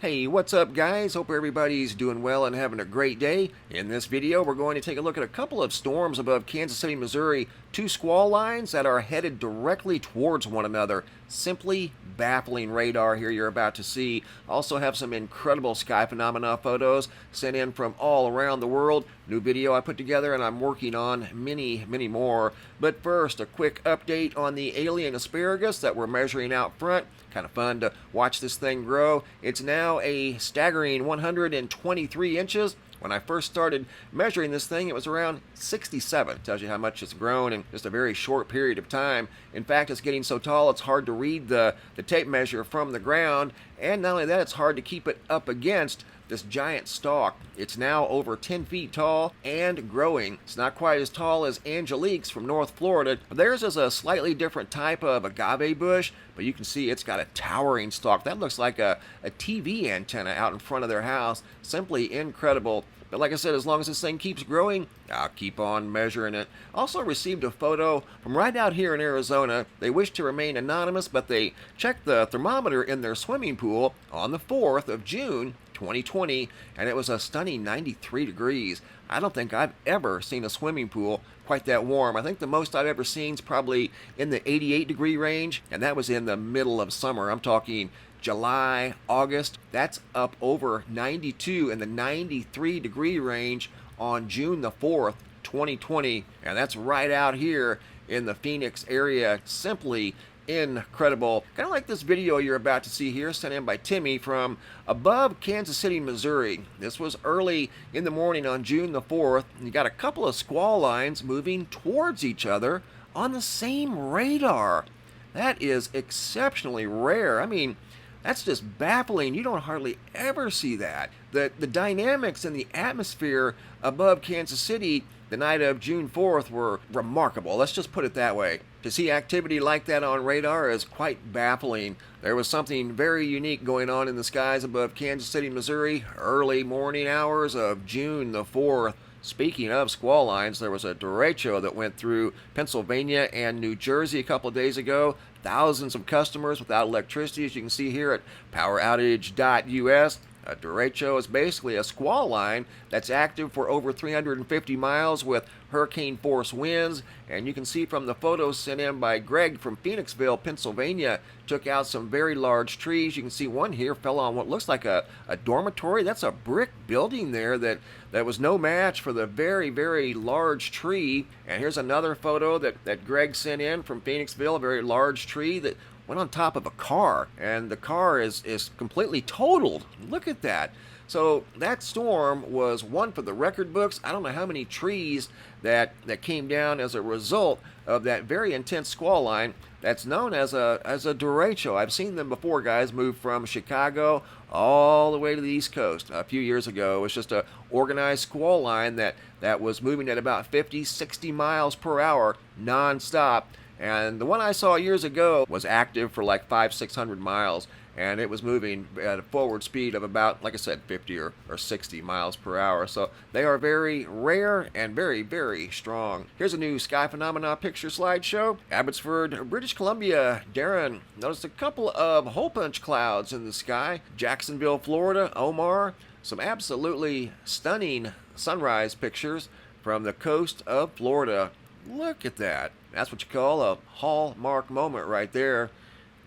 Hey, what's up guys? Hope everybody's doing well and having a great day. In this video, we're going to take a look at a couple of storms above Kansas City, Missouri. Two squall lines that are headed directly towards one another. Simply baffling radar here you're about to see. Also have some incredible sky phenomena photos sent in from all around the world. New video I put together and I'm working on many more. But first, a quick update on the alien asparagus that we're measuring out front. Kind of fun to watch this thing grow. It's now a staggering 123 inches. When I first started measuring this thing, it was around 67. Tells you how much it's grown in just a very short period of time. In fact, it's getting so tall it's hard to read the tape measure from the ground. And not only that, it's hard to keep it up against this giant stalk. It's now over 10 feet tall and growing. It's not quite as tall as Angelique's from North Florida. Theirs is a slightly different type of agave bush, but you can see it's got a towering stalk. That looks like a TV antenna out in front of their house. Simply incredible. But like I said, as long as this thing keeps growing, I'll keep on measuring it. Also received a photo from right out here in Arizona. They wish to remain anonymous, but they checked the thermometer in their swimming pool on the 4th of June, 2020, and it was a stunning 93 degrees. I don't think I've ever seen a swimming pool quite that warm. I think the most I've ever seen is probably in the 88 degree range, and that was in the middle of summer. I'm talking July, August. That's up over 92 in the 93 degree range on June the 4th, 2020, and that's right out here in the Phoenix area. Simply incredible. Kind of like this video you're about to see here, sent in by Timmy from above Kansas City, Missouri. This was early in the morning on June the 4th. You got a couple of squall lines moving towards each other on the same radar. That is exceptionally rare. I mean, that's just baffling. You don't hardly ever see that. The dynamics in the atmosphere above Kansas City the night of June 4th were remarkable. Let's just put it that way. To see activity like that on radar is quite baffling. There was something very unique going on in the skies above Kansas City, Missouri, early morning hours of June the 4th. Speaking of squall lines, there was a derecho that went through Pennsylvania and New Jersey a couple of days ago. Thousands of customers without electricity, as you can see here at poweroutage.us. A derecho is basically a squall line that's active for over 350 miles with hurricane force winds, and you can see from the photos sent in by Greg from Phoenixville, Pennsylvania, took out some very large trees. You can see one here fell on what looks like a dormitory. That's a brick building there that was no match for the very large tree. And here's another photo that Greg sent in from Phoenixville, a very large tree that went on top of a car, and the car is completely totaled. Look at that. So that storm was one for the record books. I don't know how many trees that came down as a result of that very intense squall line that's known as a derecho. I've seen them before, guys, move from Chicago all the way to the East Coast. A few years ago, it was just a organized squall line that was moving at about 50-60 miles per hour non-stop. And the one I saw years ago was active for like 500-600 miles, and it was moving at a forward speed of about, like I said, 50 or 60 miles per hour. So they are very rare and very strong. Here's a new sky phenomena picture slideshow. Abbotsford, British Columbia, DARREN. Noticed a couple of hole punch clouds in the sky. Jacksonville, Florida, OMAR. Some absolutely stunning sunrise pictures from the coast of Florida. Look at that. That's what you call a hallmark moment right there.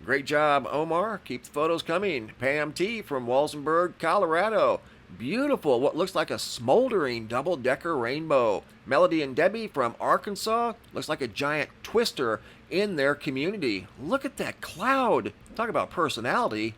Great job, Omar. Keep the photos coming. PAMT from Walsenburg, Colorado. Beautiful, what looks like a smoldering double-decker rainbow. Melody and Debbie from Arkansas. Looks like a giant twister in their community. Look at that cloud. Talk about personality.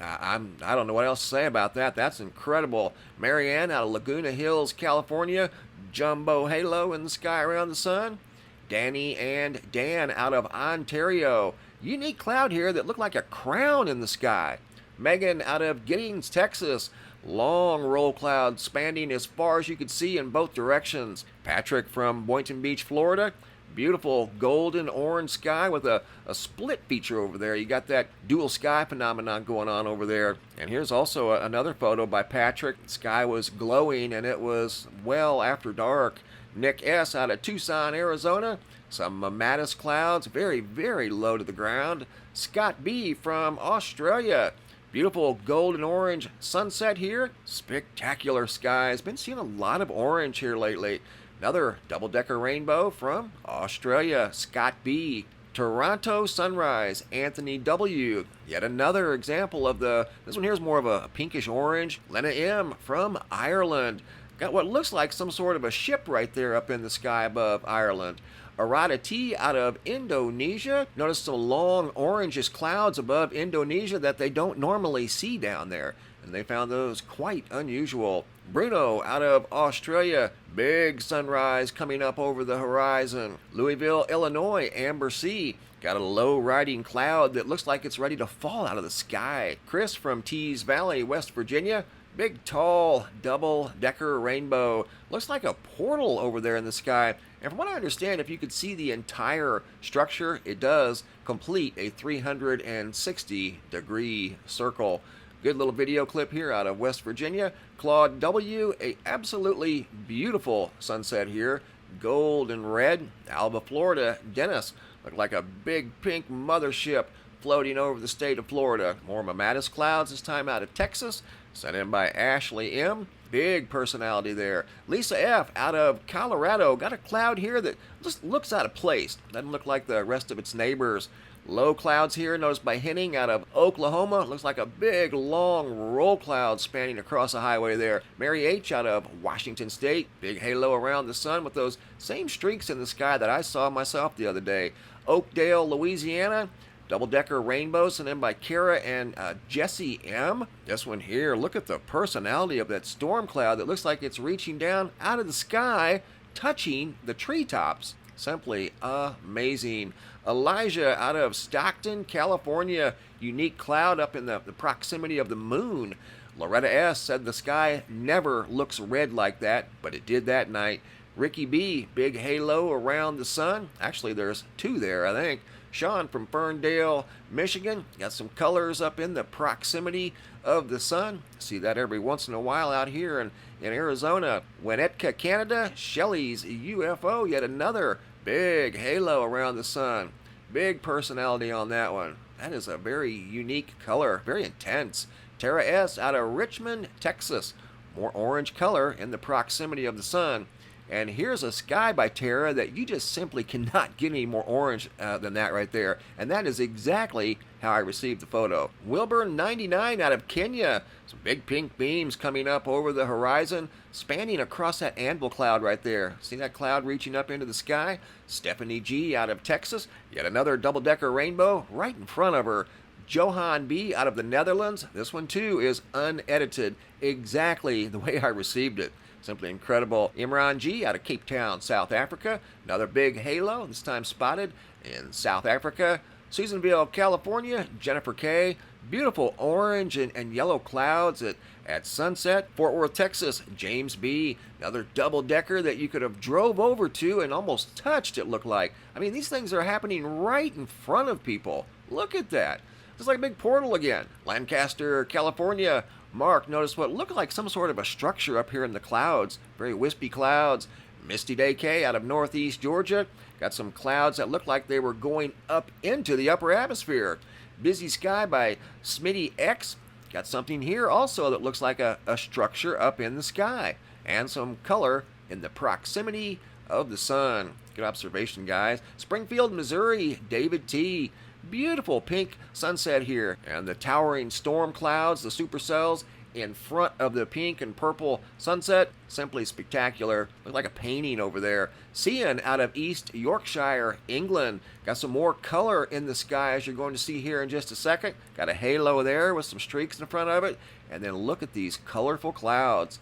I don't know what else to say about that. That's incredible. Marianne out of Laguna Hills, California. Jumbo halo in the sky around the sun. Danny and Dan out of Ontario. Unique cloud here that looked like a crown in the sky. Megan out of Giddings, Texas. Long roll cloud spanning as far as you could see in both directions. Patrick from Boynton Beach, Florida. Beautiful golden orange sky with a split feature over there. You got that dual sky phenomenon going on over there. And here's also another photo by Patrick. The sky was glowing and it was well after dark. Nick S. out of Tucson, Arizona. Some mammatus clouds, very low to the ground. Scott B. from Australia. Beautiful golden orange sunset here. Spectacular skies. Been seeing a lot of orange here lately. Another double-decker rainbow from Australia, Scott B. Toronto sunrise, Anthony W. Yet another example of this one here is more of a pinkish orange. Lena M. from Ireland. Got what looks like some sort of a ship right there up in the sky above Ireland. ARATAT out of Indonesia. Notice some long orangish clouds above Indonesia that they don't normally see down there, and they found those quite unusual. BRUNO out of Australia. Big sunrise coming up over the horizon. Louisville, Illinois, Amber Sea. Got a low riding cloud that looks like it's ready to fall out of the sky. Chris from Tees Valley, West Virginia. Big, tall, double-decker rainbow. Looks like a portal over there in the sky. And from what I understand, if you could see the entire structure, it does complete a 360-degree circle. Good little video clip here out of West Virginia. Claude W, a absolutely beautiful sunset here. Gold and red. Alba, Florida. Dennis, looked like a big pink mothership floating over the state of Florida. More mammatus clouds, this time out of Texas. Sent in by Ashley M. Big personality there. Lisa F. out of Colorado. Got a cloud here that just looks out of place. Doesn't look like the rest of its neighbors. Low clouds here, noticed by Henning out of Oklahoma. Looks like a big, long roll cloud spanning across the highway there. Mary H. out of Washington State. Big halo around the sun with those same streaks in the sky that I saw myself the other day. Oakdale, Louisiana. Double-decker rainbows, and then by Kara and Jesse M. This one here, look at the personality of that storm cloud that looks like it's reaching down out of the sky, touching the treetops. Simply amazing. Elijah out of Stockton, California. Unique cloud up in the proximity of the moon. Loretta S. said the sky never looks red like that, but it did that night. Ricky B. Big halo around the sun. Actually, there's two there, I think. SHAWN from Ferndale, Michigan. Got some colors up in the proximity of the sun. See that every once in a while out here in Arizona. Winnetka, Canada. SHELLEY'S UFO. Yet another big halo around the sun. Big personality on that one. That is a very unique color. Very intense. Tara S. out of Richmond, Texas. More orange color in the proximity of the sun. And here's a sky by Tara that you just simply cannot get any more orange than that right there. And that is exactly how I received the photo. Wilburn 99 out of Kenya. Some big pink beams coming up over the horizon, spanning across that anvil cloud right there. See that cloud reaching up into the sky? Stephanie G out of Texas. Yet another double-decker rainbow right in front of her. Johan B out of the Netherlands. This one too is unedited, exactly the way I received it. Simply incredible. Imran G out of Cape Town, South Africa. Another big halo, this time spotted in South Africa. Susanville, California. Jennifer K. Beautiful orange and yellow clouds at sunset. Fort Worth, Texas. James B. Another double-decker that you could have drove over to and almost touched, it looked like. I mean, these things are happening right in front of people. Look at that. It's like a big portal again. Lancaster, California. Mark noticed what looked like some sort of a structure up here in the clouds. Very wispy clouds. Misty Day K out of northeast Georgia. Got some clouds that looked like they were going up into the upper atmosphere. Busy Sky by Smitty X. Got something here also that looks like a structure up in the sky. And some color in the proximity of the sun. Good observation, guys. Springfield, Missouri. David T. Beautiful pink sunset here, and the towering storm clouds, the supercells in front of the pink and purple sunset, simply spectacular. Look like a painting over there. Cian out of East Yorkshire, England. Got some more color in the sky, as you're going to see here in just a second. Got a halo there with some streaks in front of it, and then look at these colorful clouds.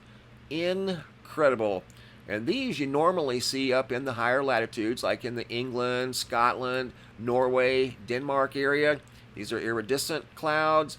Incredible. And these you normally see up in the higher latitudes, like in the England, Scotland, Norway, Denmark area. These are iridescent clouds.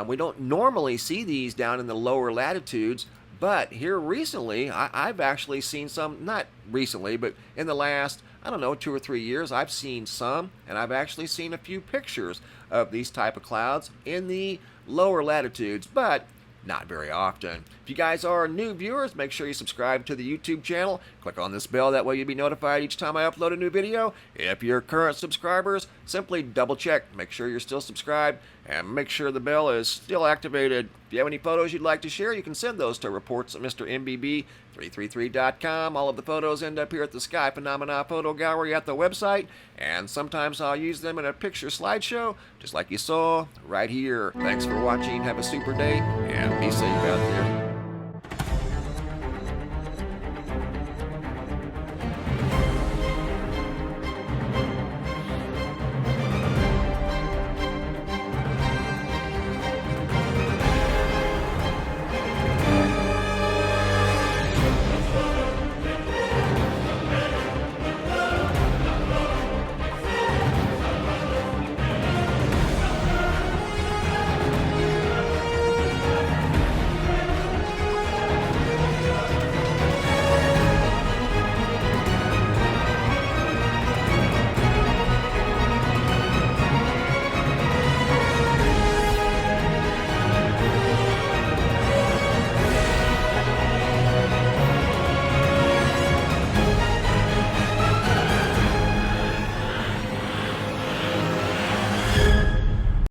We don't normally see these down in the lower latitudes, but here recently, I've actually seen some, not recently, but in the last, I don't know, 2 or 3 years, I've seen some, and I've actually seen a few pictures of these type of clouds in the lower latitudes. But not very often. If you guys are new viewers, make sure you subscribe to the YouTube channel. Click on this bell, that way you'll be notified each time I upload a new video. If you're current subscribers, simply double check, make sure you're still subscribed, and make sure the bell is still activated. If you have any photos you'd like to share, you can send those to reports at MrMBB333.com. All of the photos end up here at the Sky Phenomena Photo Gallery at the website, and sometimes I'll use them in a picture slideshow, just like you saw right here. Thanks for watching, have a super day, and be safe out there.